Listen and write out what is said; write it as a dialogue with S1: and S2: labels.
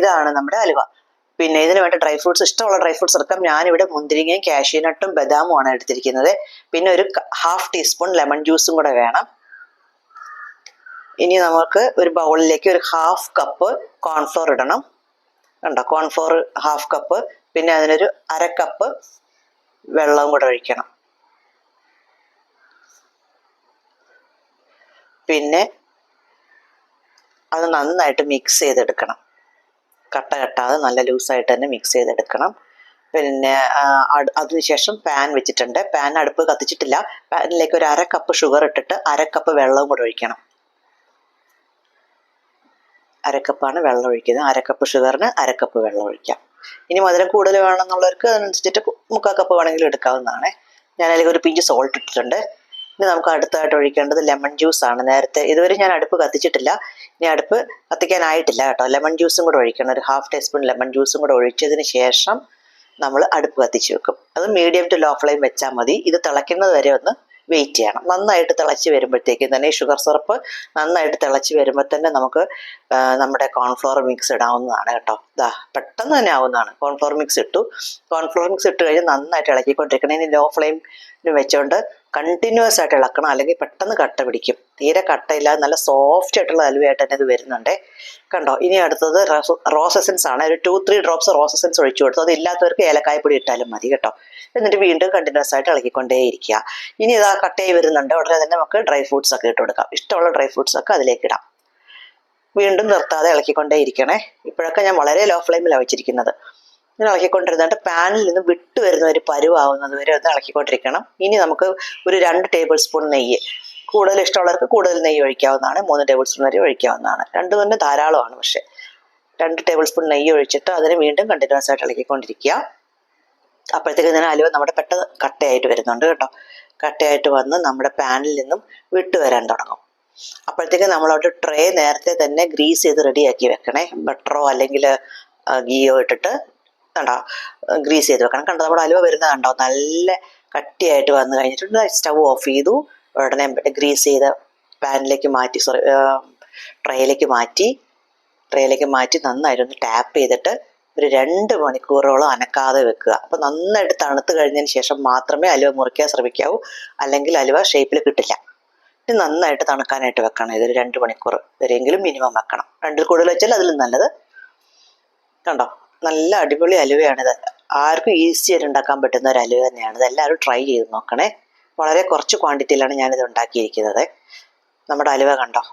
S1: ഇതാണ് നമ്മുടെ ഹലുവ. പിന്നെ ഇതിന് വേണ്ട ഡ്രൈ ഫ്രൂട്ട്സ്, ഇഷ്ടമുള്ള ഡ്രൈ ഫ്രൂട്ട്സ് എടുക്കാം. ഞാനിവിടെ മുന്തിരിങ്ങയും കാഷ്യൂനട്ടും ബദാമുമാണ് എടുത്തിരിക്കുന്നത്. പിന്നെ ഒരു 1/2 ടീസ്പൂൺ ലെമൺ ജ്യൂസും കൂടെ വേണം. ഇനി നമുക്ക് ഒരു ബൗളിലേക്ക് ഒരു 1/2 കപ്പ് കോൺഫ്ലോർ ഇടണം. കണ്ടോ, കോൺഫ്ലോർ 1/2 കപ്പ്. പിന്നെ അതിനൊരു 1/2 കപ്പ് വെള്ളവും കൂടെ ഒഴിക്കണം. പിന്നെ അത് നന്നായിട്ട് മിക്സ് ചെയ്തെടുക്കണം. കട്ട കെട്ടാതെ നല്ല ലൂസായിട്ട് തന്നെ മിക്സ് ചെയ്തെടുക്കണം. പിന്നെ അതിനുശേഷം പാൻ വെച്ചിട്ടുണ്ട്. പാൻ അടുപ്പ് കത്തിച്ചിട്ടില്ല. പാനിലേക്ക് ഒരു 1/2 കപ്പ് ഷുഗർ ഇട്ടിട്ട് 1/2 കപ്പ് വെള്ളവും കൂടെ ഒഴിക്കണം. 1/2 കപ്പാണ് വെള്ളം ഒഴിക്കുന്നത്. 1/2 കപ്പ് ഷുഗറിന് 1/2 കപ്പ് വെള്ളം ഒഴിക്കാം. ഇനി മധുരം കൂടുതൽ വേണമെന്നുള്ളവർക്ക് അതിനനുസരിച്ചിട്ട് 3/4 കപ്പ് വേണമെങ്കിലും എടുക്കാവുന്നതാണ്. ഞാൻ അതിലേക്ക് ഒരു പിഞ്ച് സോൾട്ട് ഇട്ടിട്ടുണ്ട്. ഇനി നമുക്ക് അടുത്തായിട്ട് ഒഴിക്കേണ്ടത് ലെമൺ ജ്യൂസ് ആണ്. നേരത്തെ ഇതുവരെ ഞാൻ അടുപ്പ് കത്തിച്ചിട്ടില്ല. ഇനി അടുപ്പ് കത്തിക്കാനായിട്ടില്ല കേട്ടോ. ലെമൺ ജ്യൂസും കൂടെ ഒഴിക്കണം. ഒരു 1/2 ടീസ്പൂൺ ലെമൺ ജ്യൂസും കൂടെ ഒഴിച്ചതിന് ശേഷം നമ്മൾ അടുപ്പ് കത്തിച്ച് വെക്കും. അത് മീഡിയം ടു ലോ ഫ്ലെയിം വെച്ചാൽ മതി. ഇത് തിളയ്ക്കുന്നത് വരെ ഒന്ന് വെയിറ്റ് ചെയ്യണം. നന്നായിട്ട് തിളച്ച് വരുമ്പോഴത്തേക്കും തന്നെ ഈ ഷുഗർ സിറപ്പ് നന്നായിട്ട് തിളച്ച് വരുമ്പോൾ തന്നെ നമുക്ക് നമ്മുടെ കോൺഫ്ലോർ മിക്സ് ഇടാവുന്നതാണ് കേട്ടോ. പെട്ടെന്ന് തന്നെ ആവുന്നതാണ്. കോൺഫ്ലോർ മിക്സ് ഇട്ടു. കോൺഫ്ലോർ മിക്സ് ഇട്ട് കഴിഞ്ഞ് നന്നായിട്ട് ഇളക്കിക്കൊണ്ടിരിക്കണം. ഇനി ലോ ഫ്ലെയിമിൽ വെച്ചുകൊണ്ട് കണ്ടിന്യൂസ് ആയിട്ട് ഇളക്കണം, അല്ലെങ്കിൽ പെട്ടെന്ന് കട്ട പിടിക്കും. തീരെ കട്ടയില്ലാതെ നല്ല സോഫ്റ്റ് ആയിട്ടുള്ള ഹലുവയായിട്ട് തന്നെ ഇത് വരുന്നുണ്ട്. കണ്ടോ. ഇനി അടുത്തത് റോസ് എസൻസ് ആണ്. ഒരു 2-3 ഡ്രോപ്സ് റോസ് എസൻസ് ഒഴിച്ചു കൊടുത്തു. അത് ഇല്ലാത്തവർക്ക് ഏലക്കായപ്പൊടി ഇട്ടാലും മതി കേട്ടോ. എന്നിട്ട് വീണ്ടും കണ്ടിന്യൂസ് ആയിട്ട് ഇളക്കിക്കൊണ്ടേയിരിക്കുക. ഇനി ഇതാ കട്ടയായി വരുന്നുണ്ട്. ഉടനെ തന്നെ നമുക്ക് ഡ്രൈ ഫ്രൂട്ട്സ് ഒക്കെ ഇട്ട് കൊടുക്കാം. ഇഷ്ടമുള്ള ഡ്രൈ ഫ്രൂട്ട്സ് ഒക്കെ അതിലേക്ക് ഇടാം. വീണ്ടും നിർത്താതെ ഇളക്കിക്കൊണ്ടേ ഇരിക്കണേ. ഇപ്പോഴൊക്കെ ഞാൻ വളരെ ലോ ഫ്ലെയിമിലാണ് വെച്ചിരിക്കുന്നത്. ഇങ്ങനെ ഇളക്കിക്കൊണ്ടിരുന്നിട്ട് പാനിൽ നിന്ന് വിട്ട് വരുന്ന ഒരു പരുവാകുന്നത് വരെ ഒന്ന് ഇളക്കിക്കൊണ്ടിരിക്കണം. ഇനി നമുക്ക് ഒരു 2 ടേബിൾ സ്പൂൺ നെയ്യ്, കൂടുതൽ ഇഷ്ടമുള്ളവർക്ക് കൂടുതൽ നെയ്യ് ഒഴിക്കാവുന്നതാണ്. 3 ടേബിൾ സ്പൂൺ വരെ ഒഴിക്കാവുന്നതാണ്. 2 തന്നെ ധാരാളമാണ്. പക്ഷേ 2 ടേബിൾ സ്പൂൺ നെയ്യ് ഒഴിച്ചിട്ട് അതിന് വീണ്ടും കണ്ടിന്യൂസ് ആയിട്ട് ഇളക്കിക്കൊണ്ടിരിക്കുക. അപ്പോഴത്തേക്ക് ഇതിന് ഹലുവ നമ്മുടെ പെട്ടെന്ന് കട്ടയായിട്ട് വരുന്നുണ്ട് കേട്ടോ. കട്ടയായിട്ട് വന്ന് നമ്മുടെ പാനിൽ നിന്നും വിട്ട് വരാൻ തുടങ്ങും. അപ്പോഴത്തേക്ക് നമ്മളോട് ട്രേ നേരത്തെ തന്നെ ഗ്രീസ് ചെയ്ത് റെഡിയാക്കി വെക്കണേ. ബട്ടറോ അല്ലെങ്കിൽ ഗീയോ ഇട്ടിട്ട് കണ്ടോ ഗ്രീസ് ചെയ്ത് വെക്കണം. കണ്ടോ നമ്മുടെ ഹലുവ വരുന്നത് കണ്ടോ, നല്ല കട്ടിയായിട്ട് വന്നു കഴിഞ്ഞിട്ടുണ്ട്. സ്റ്റവ് ഓഫ് ചെയ്തു. ഉടനെ ഗ്രീസ് ചെയ്ത് പാനിലേക്ക് മാറ്റി, ട്രേയിലേക്ക് മാറ്റി നന്നായിട്ടൊന്ന് ടാപ്പ് ചെയ്തിട്ട് ഒരു 2 മണിക്കൂറോളം അനക്കാതെ വെക്കുക. അപ്പോൾ നന്നായിട്ട് തണുത്ത് കഴിഞ്ഞതിന് ശേഷം മാത്രമേ ഹലുവ മുറിക്കാൻ ശ്രമിക്കാവൂ, അല്ലെങ്കിൽ ഹലുവ ഷേപ്പിൽ കിട്ടില്ല. ഇത് നന്നായിട്ട് തണുക്കാനായിട്ട് വെക്കണം. ഇതൊരു 2 മണിക്കൂർ വരെയെങ്കിലും മിനിമം വെക്കണം. 2-ൽ കൂടുതൽ വെച്ചാൽ അതിലും നല്ലത്. കണ്ടോ, നല്ല അടിപൊളി ഹലുവയാണിത്. ആർക്കും ഈസി ആയിട്ട് ഉണ്ടാക്കാൻ പറ്റുന്ന ഒരു ഹലുവ തന്നെയാണ്. ഇത് എല്ലാവരും ട്രൈ ചെയ്ത് നോക്കണേ. വളരെ കുറച്ച് ക്വാണ്ടിറ്റിയിലാണ് ഞാനിത് ഉണ്ടാക്കിയിരിക്കുന്നത്. നമ്മുടെ ഹലുവ കണ്ടോ,